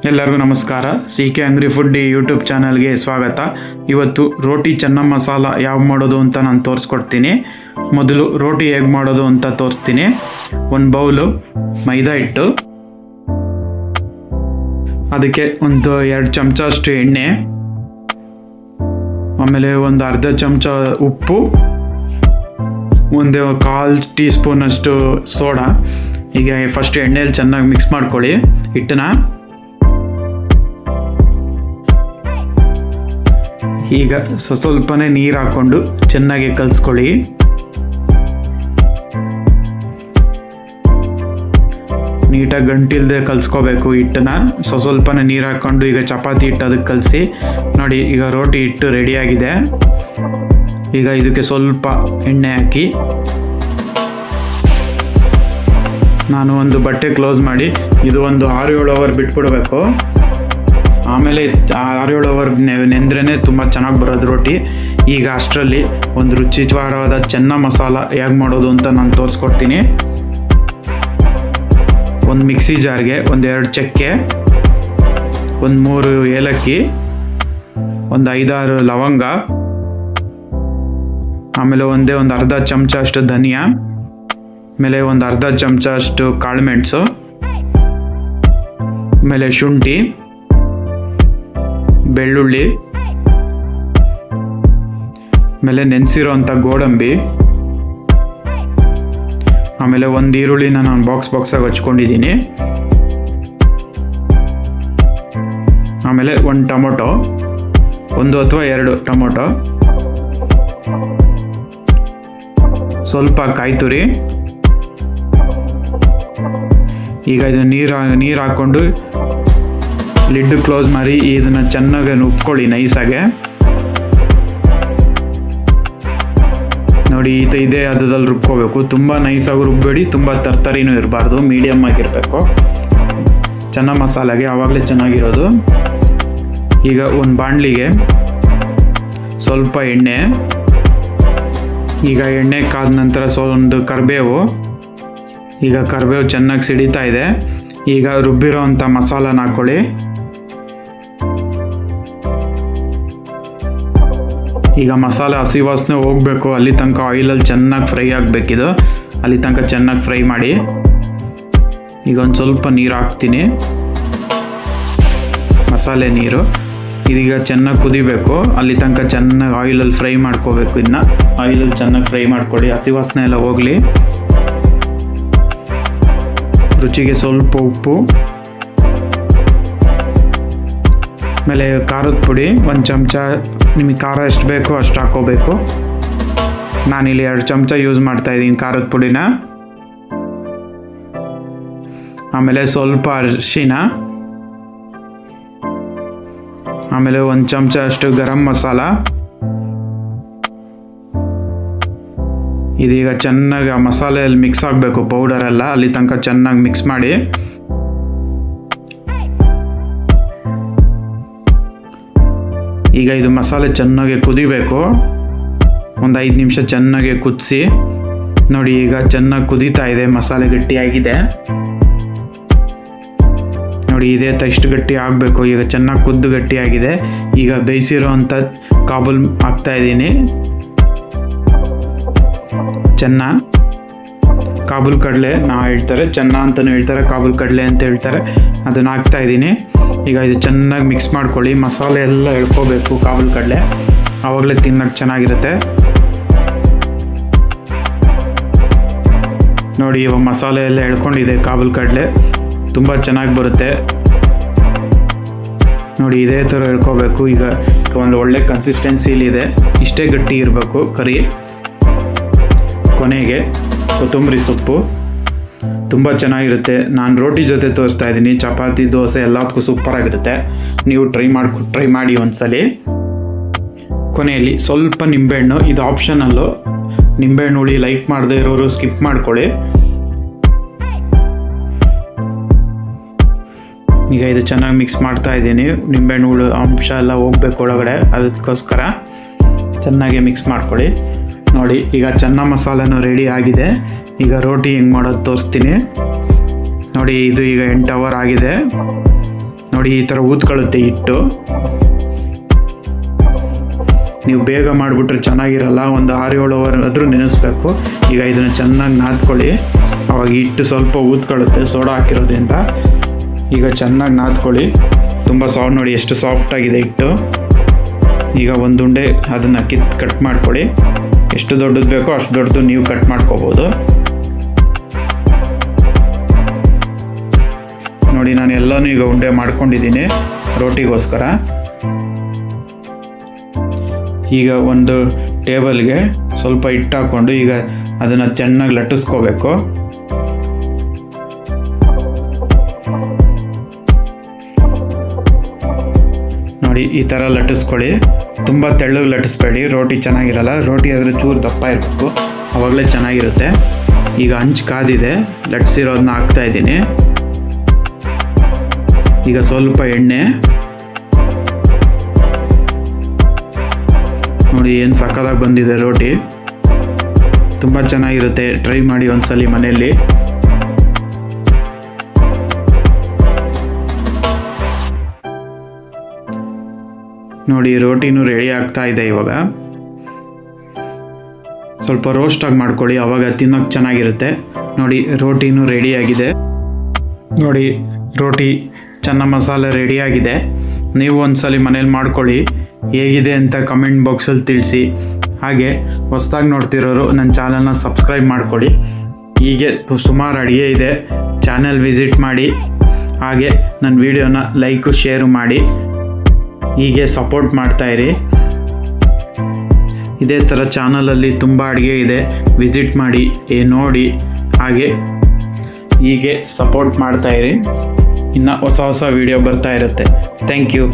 ಎಲ್ಲರಿಗೂ ನಮಸ್ಕಾರ. CK ಅಂಗ್ರಿ food YouTube ಚಾನಲ್ಗೆ ಸ್ವಾಗತ. ಇವತ್ತು ರೋಟಿ ಚೆನ್ನ ಮಸಾಲ ಯಾವ ಮಾಡೋದು ಅಂತ ನಾನು ತೋರಿಸ್ಕೊಡ್ತೀನಿ. ಮೊದಲು ರೋಟಿ ಹೇಗೆ ಮಾಡೋದು ಅಂತ ತೋರಿಸ್ತೀನಿ. ಒಂದು ಬೌಲು ಮೈದಾ ಹಿಟ್ಟು, ಅದಕ್ಕೆ ಒಂದು 2 ಚಮಚ ಅಷ್ಟು ಎಣ್ಣೆ, ಆಮೇಲೆ ಒಂದು ಅರ್ಧ ಚಮಚ ಉಪ್ಪು, ಒಂದು 1/4 ಟೀ ಸ್ಪೂನ್ ಅಷ್ಟು ಸೋಡಾ. ಈಗ ಫಸ್ಟ್ ಎಣ್ಣೆಯಲ್ಲಿ ಚೆನ್ನಾಗಿ ಮಿಕ್ಸ್ ಮಾಡ್ಕೊಳ್ಳಿ ಹಿಟ್ಟನ್ನ. ಈಗ ಸ್ವಲ್ಪನೇ ನೀರು ಹಾಕ್ಕೊಂಡು ಚೆನ್ನಾಗಿ ಕಲಿಸ್ಕೊಳ್ಳಿ. ನೀಟಾಗಿ ಗಂಟಿಲ್ದೆ ಕಲಿಸ್ಕೋಬೇಕು ಹಿಟ್ಟನ್ನ. ಸ್ವಲ್ಪನೇ ನೀರು ಹಾಕ್ಕೊಂಡು ಈಗ ಚಪಾತಿ ಹಿಟ್ಟು ಅದಕ್ಕೆ ಕಲಸಿ ನೋಡಿ. ಈಗ ರೋಟಿ ಹಿಟ್ಟು ರೆಡಿಯಾಗಿದೆ. ಈಗ ಇದಕ್ಕೆ ಸ್ವಲ್ಪ ಎಣ್ಣೆ ಹಾಕಿ ನಾನು ಒಂದು ಬಟ್ಟೆ ಕ್ಲೋಸ್ ಮಾಡಿ ಇದು ಒಂದು 6-7 ಅವರ್ ಬಿಟ್ಬಿಡ್ಬೇಕು. ಆಮೇಲೆ 6-7 ಅವರ್ ನೆಂದ್ರೇ ತುಂಬ ಚೆನ್ನಾಗಿ ಬರೋದು ರೋಟಿ. ಈಗ ಅಷ್ಟರಲ್ಲಿ ಒಂದು ರುಚಿಕರವಾದ ಚೆನ್ನ ಮಸಾಲ ಹೇಗೆ ಮಾಡೋದು ಅಂತ ನಾನು ತೋರಿಸ್ಕೊಡ್ತೀನಿ. ಒಂದು ಮಿಕ್ಸಿ ಜಾರ್ಗೆ 1-2 ಚಕ್ಕೆ, ಒಂದು 3 ಏಲಕ್ಕಿ, ಒಂದು 5-6 ಲವಂಗ, ಆಮೇಲೆ ಒಂದು ಅರ್ಧ ಚಮಚ ಅಷ್ಟು ಧನಿಯಾ, ಆಮೇಲೆ ಒಂದು ಅರ್ಧ ಚಮಚ ಅಷ್ಟು ಕಾಳುಮೆಣಸು, ಆಮೇಲೆ ಶುಂಠಿ, ಬೆಳ್ಳುಳ್ಳಿ, ಆಮೇಲೆ ನೆನೆಸಿರೋ ಅಂಥ ಗೋಡಂಬಿ, ಆಮೇಲೆ ಒಂದು ಈರುಳ್ಳಿನ ನಾನು ಬಾಕ್ಸಾಗಿ ಹಚ್ಕೊಂಡಿದ್ದೀನಿ, ಆಮೇಲೆ ಒಂದು ಟೊಮೊಟೊ, 1 ಅಥವಾ 2 ಟೊಮೊಟೊ, ಸ್ವಲ್ಪ ಕಾಯಿ ತುರಿ. ಈಗ ಇದು ನೀರು ಹಾಕ್ಕೊಂಡು ಲಿಡ್ ಕ್ಲೋಸ್ ಮಾಡಿ ಇದನ್ನು ಚೆನ್ನಾಗಿ ರುಬ್ಕೊಳ್ಳಿ ನೈಸಾಗೆ. ನೋಡಿ ಇದೇ ಹದದಲ್ಲಿ ರುಬ್ಕೋಬೇಕು. ತುಂಬ ನೈಸಾಗಿ ರುಬ್ಬೇಡಿ, ತುಂಬ ತರ್ತರಿನೂ ಇರಬಾರ್ದು, ಮೀಡಿಯಮ್ ಆಗಿರಬೇಕು ಚೆನ್ನ ಮಸಾಲೆಗೆ, ಆವಾಗಲೇ ಚೆನ್ನಾಗಿರೋದು. ಈಗ ಒಂದು ಬಾಣಲಿಗೆ ಸ್ವಲ್ಪ ಎಣ್ಣೆ. ಈಗ ಎಣ್ಣೆ ಕಾದ ನಂತರ ಒಂದು ಕರಿಬೇವು. ಈಗ ಕರಿಬೇವು ಚೆನ್ನಾಗಿ ಸಿಡಿತಾ ಇದೆ. ಈಗ ರುಬ್ಬಿರೋ ಅಂಥ ಮಸಾಲನ ಹಾಕ್ಕೊಳ್ಳಿ. ಈಗ ಮಸಾಲೆ ಹಸಿ ವಾಸನೆ ಹೋಗಬೇಕು, ಅಲ್ಲಿ ತನಕ ಆಯಿಲಲ್ಲಿ ಚೆನ್ನಾಗಿ ಫ್ರೈ ಆಗಬೇಕಿದು. ಅಲ್ಲಿ ತನಕ ಚೆನ್ನಾಗಿ ಫ್ರೈ ಮಾಡಿ. ಈಗ ಒಂದು ಸ್ವಲ್ಪ ನೀರು ಹಾಕ್ತೀನಿ, ಮಸಾಲೆ ನೀರು. ಇದೀಗ ಚೆನ್ನಾಗಿ ಕುದಿಬೇಕು, ಅಲ್ಲಿ ತನಕ ಚೆನ್ನಾಗಿ ಆಯಿಲಲ್ಲಿ ಫ್ರೈ ಮಾಡ್ಕೋಬೇಕು. ಇದನ್ನ ಆಯಿಲಲ್ಲಿ ಚೆನ್ನಾಗಿ ಫ್ರೈ ಮಾಡ್ಕೊಳ್ಳಿ, ಹಸಿ ವಾಸನೆ ಎಲ್ಲ ಹೋಗಲಿ. ರುಚಿಗೆ ಸ್ವಲ್ಪ ಉಪ್ಪು, ಆಮೇಲೆ ಖಾರದ ಪುಡಿ 1 ಚಮಚ. ನಿಮಗೆ ಖಾರ ಎಷ್ಟು ಬೇಕೋ ಅಷ್ಟು ಹಾಕ್ಕೋಬೇಕು. ನಾನಿಲ್ಲಿ 2 ಚಮಚ ಯೂಸ್ ಮಾಡ್ತಾಯಿದ್ದೀನಿ ಖಾರದ ಪುಡಿನ. ಆಮೇಲೆ ಸ್ವಲ್ಪ ಅರಿಶಿನ, ಆಮೇಲೆ 1 ಚಮಚ ಅಷ್ಟು ಗರಂ ಮಸಾಲ. ಇದೀಗ ಚೆನ್ನಾಗಿ ಆ ಮಸಾಲೆಯಲ್ಲಿ ಮಿಕ್ಸ್ ಆಗಬೇಕು, ಪೌಡರೆಲ್ಲ ಅಲ್ಲಿ ತನಕ ಚೆನ್ನಾಗಿ ಮಿಕ್ಸ್ ಮಾಡಿ. ಈಗ ಇದು ಮಸಾಲೆ ಚೆನ್ನಾಗಿ ಕುದಿಬೇಕು, ಒಂದು 5 ನಿಮಿಷ ಚೆನ್ನಾಗಿ ಕುದಿಸಿ. ನೋಡಿ ಈಗ ಚೆನ್ನಾಗಿ ಕುದೀತಾ ಇದೆ, ಮಸಾಲೆ ಗಟ್ಟಿಯಾಗಿದೆ. ನೋಡಿ ಇಷ್ಟು ಗಟ್ಟಿ ಆಗಬೇಕು. ಈಗ ಚೆನ್ನಾಗಿ ಕುದ್ದು ಗಟ್ಟಿಯಾಗಿದೆ. ಈಗ ಬೇಯಿಸಿರೋ ಅಂಥ ಕಾಬೂಲ್ ಹಾಕ್ತಾಯಿದ್ದೀನಿ. ಕಾಬೂಲ್ ಕಡಲೆ ಹೇಳ್ತಾರೆ, ಚೆನ್ನ ಅಂತಲೂ ಹೇಳ್ತಾರೆ, ಕಾಬೂಲ್ ಕಡಲೆ ಅಂತ ಹೇಳ್ತಾರೆ. ಅದನ್ನು ಹಾಕ್ತಾಯಿದ್ದೀನಿ. ಈಗ ಇದು ಚೆನ್ನಾಗಿ ಮಿಕ್ಸ್ ಮಾಡ್ಕೊಳ್ಳಿ. ಮಸಾಲೆ ಎಲ್ಲ ಎಳ್ಕೋಬೇಕು ಕಾಬೂಲ್ ಕಡಲೆ, ಆವಾಗಲೇ ತಿನ್ನೋಕ್ಕೆ ಚೆನ್ನಾಗಿರುತ್ತೆ. ನೋಡಿ ಇವಾಗ ಮಸಾಲೆ ಎಲ್ಲ ಎಳ್ಕೊಂಡಿದೆ ಕಾಬೂಲ್ ಕಡಲೆ, ತುಂಬ ಚೆನ್ನಾಗಿ ಬರುತ್ತೆ. ನೋಡಿ ಇದೇ ಥರ ಎಳ್ಕೋಬೇಕು. ಈಗ ಒಂದು ಒಳ್ಳೆ ಕನ್ಸಿಸ್ಟೆನ್ಸಿಲಿದೆ, ಇಷ್ಟೇ ಗಟ್ಟಿ ಇರಬೇಕು ಕರಿ. ಕೊನೆಗೆ ಕೊತ್ತಂಬರಿ ಸೊಪ್ಪು, ತುಂಬ ಚೆನ್ನಾಗಿರುತ್ತೆ. ನಾನು ರೋಟಿ ಜೊತೆ ತೋರಿಸ್ತಾ ಇದ್ದೀನಿ, ಚಪಾತಿ ದೋಸೆ ಎಲ್ಲದಕ್ಕೂ ಸೂಪರಾಗಿರುತ್ತೆ. ನೀವು ಟ್ರೈ ಮಾಡಿ ಒಂದ್ಸಲಿ. ಕೊನೆಯಲ್ಲಿ ಸ್ವಲ್ಪ ನಿಂಬೆಹಣ್ಣು, ಇದು ಆಪ್ಷನಲ್ಲು. ನಿಂಬೆಹಣ್ಣು ಹುಳಿ ಲೈಕ್ ಮಾಡದೇ ಇರೋರು ಸ್ಕಿಪ್ ಮಾಡ್ಕೊಳ್ಳಿ. ಈಗ ಇದು ಚೆನ್ನಾಗಿ ಮಿಕ್ಸ್ ಮಾಡ್ತಾ ಇದ್ದೀನಿ. ನಿಂಬೆಹಣ್ಣು ಹುಳು ಅಂಶ ಎಲ್ಲ ಹೋಗ್ಬೇಕು ಒಳಗಡೆ, ಅದಕ್ಕೋಸ್ಕರ ಚೆನ್ನಾಗಿ ಮಿಕ್ಸ್ ಮಾಡ್ಕೊಳ್ಳಿ. ನೋಡಿ ಈಗ ಚೆನ್ನ ಮಸಾಲೆನೂ ರೆಡಿ ಆಗಿದೆ. ಈಗ ರೋಟಿ ಹೆಂಗೆ ಮಾಡೋದು ತೋರಿಸ್ತೀನಿ ನೋಡಿ. ಇದು ಈಗ 8 ಅವರ್ ಆಗಿದೆ. ನೋಡಿ ನೋಡಿ ಈ ಥರ ಊದ್ಕೊಳ್ಳುತ್ತೆ ಹಿಟ್ಟು. ನೀವು ಬೇಗ ಮಾಡಿಬಿಟ್ರೆ ಚೆನ್ನಾಗಿರಲ್ಲ, ಒಂದು 6-7 ಅವರ್ ಆದರೂ ನೆನೆಸ್ಬೇಕು. ಈಗ ಇದನ್ನು ಚೆನ್ನಾಗಿ ನಾದ್ಕೊಳ್ಳಿ, ಅವಾಗ ಹಿಟ್ಟು ಸ್ವಲ್ಪ ಊದ್ಕೊಳ್ಳುತ್ತೆ ಸೋಡಾ ಹಾಕಿರೋದ್ರಿಂದ. ಈಗ ಚೆನ್ನಾಗಿ ನಾದ್ಕೊಳ್ಳಿ, ತುಂಬ ಸಾಫ್ಟ್, ನೋಡಿ ಎಷ್ಟು ಸಾಫ್ಟಾಗಿದೆ ಹಿಟ್ಟು. ಈಗ ಒಂದು ಉಂಡೆ ಅದನ್ನು ಕಟ್ ಮಾಡ್ಕೊಳ್ಳಿ, ಎಷ್ಟು ದೊಡ್ಡದು ಬೇಕೋ ಅಷ್ಟು ದೊಡ್ಡದು ನೀವು ಕಟ್ ಮಾಡ್ಕೋಬೋದು. ನೋಡಿ ನಾನು ಎಲ್ಲನೂ ಈಗ ಉಂಡೆ ಮಾಡ್ಕೊಂಡಿದ್ದೀನಿ ರೋಟಿಗೋಸ್ಕರ. ಈಗ ಒಂದು ಟೇಬಲ್ಗೆ ಸ್ವಲ್ಪ ಹಿಟ್ಟು ಹಾಕ್ಕೊಂಡು ಈಗ ಅದನ್ನು ಚೆನ್ನಾಗಿ ಲಟ್ಟಿಸ್ಕೋಬೇಕು. ನೋಡಿ ಈ ಥರ ಲಟ್ಟಿಸ್ಕೊಳ್ಳಿ, ತುಂಬ ತೆಳ್ಳಗೆ ಲಟ್ಟಿಸ್ಬೇಡಿ, ರೋಟಿ ಚೆನ್ನಾಗಿರಲ್ಲ. ರೋಟಿ ಆದರೆ ಚೂರು ದಪ್ಪ ಇರಬೇಕು, ಆವಾಗಲೇ ಚೆನ್ನಾಗಿರುತ್ತೆ. ಈಗ ಹಂಚು ಕಾದಿದೆ, ಲಟ್ಟಿಸಿರೋದನ್ನ ಹಾಕ್ತಾಯಿದ್ದೀನಿ. ಈಗ ಸ್ವಲ್ಪ ಎಣ್ಣೆ, ನೋಡಿ ಏನು ಸಕ್ಕತ್ತಾಗಿ ಬಂದಿದೆ ರೋಟಿ, ತುಂಬ ಚೆನ್ನಾಗಿರುತ್ತೆ. ಟ್ರೈ ಮಾಡಿ ಒಂದ್ಸಲಿ ಮನೆಯಲ್ಲಿ. ನೋಡಿ ರೋಟಿನೂ ರೆಡಿ ಆಗ್ತಾ ಇದೆ. ಇವಾಗ ಸ್ವಲ್ಪ ರೋಸ್ಟಾಗಿ ಮಾಡ್ಕೊಳ್ಳಿ, ಆವಾಗ ತಿನ್ನೋಕೆ ಚೆನ್ನಾಗಿರುತ್ತೆ. ನೋಡಿ ರೋಟಿನೂ ರೆಡಿಯಾಗಿದೆ. ನೋಡಿ ರೋಟಿ ಚೆನ್ನ ಮಸಾಲೆ ರೆಡಿಯಾಗಿದೆ. ನೀವು ಒಂದ್ಸಲಿ ಮನೇಲಿ ಮಾಡ್ಕೊಳ್ಳಿ, ಹೇಗಿದೆ ಅಂತ ಕಮೆಂಟ್ ಬಾಕ್ಸಲ್ಲಿ ತಿಳಿಸಿ. ಹಾಗೆ ಹೊಸ್ದಾಗಿ ನೋಡ್ತಿರೋರು ನನ್ನ ಚಾನಲ್ನ ಸಬ್ಸ್ಕ್ರೈಬ್ ಮಾಡ್ಕೊಳ್ಳಿ. ಹೀಗೆ ಸುಮಾರು ಅಡುಗೆ ಇದೆ, ಚಾನಲ್ ವಿಸಿಟ್ ಮಾಡಿ. ಹಾಗೆ ನನ್ನ ವಿಡಿಯೋನ ಲೈಕು ಶೇರು ಮಾಡಿ, ಹೀಗೆ ಸಪೋರ್ಟ್ ಮಾಡ್ತಾಯಿರಿ. ಇದೇ ಥರ ಚಾನಲಲ್ಲಿ ತುಂಬ ಅಡುಗೆ ಇದೆ, ವಿಸಿಟ್ ಮಾಡಿ, ನೋಡಿ. ಹಾಗೆ ಹೀಗೆ ಸಪೋರ್ಟ್ ಮಾಡ್ತಾಯಿರಿ. ಇನ್ನು ಹೊಸ ಹೊಸ ವಿಡಿಯೋ ಬರ್ತಾ ಇರುತ್ತೆ. Thank you.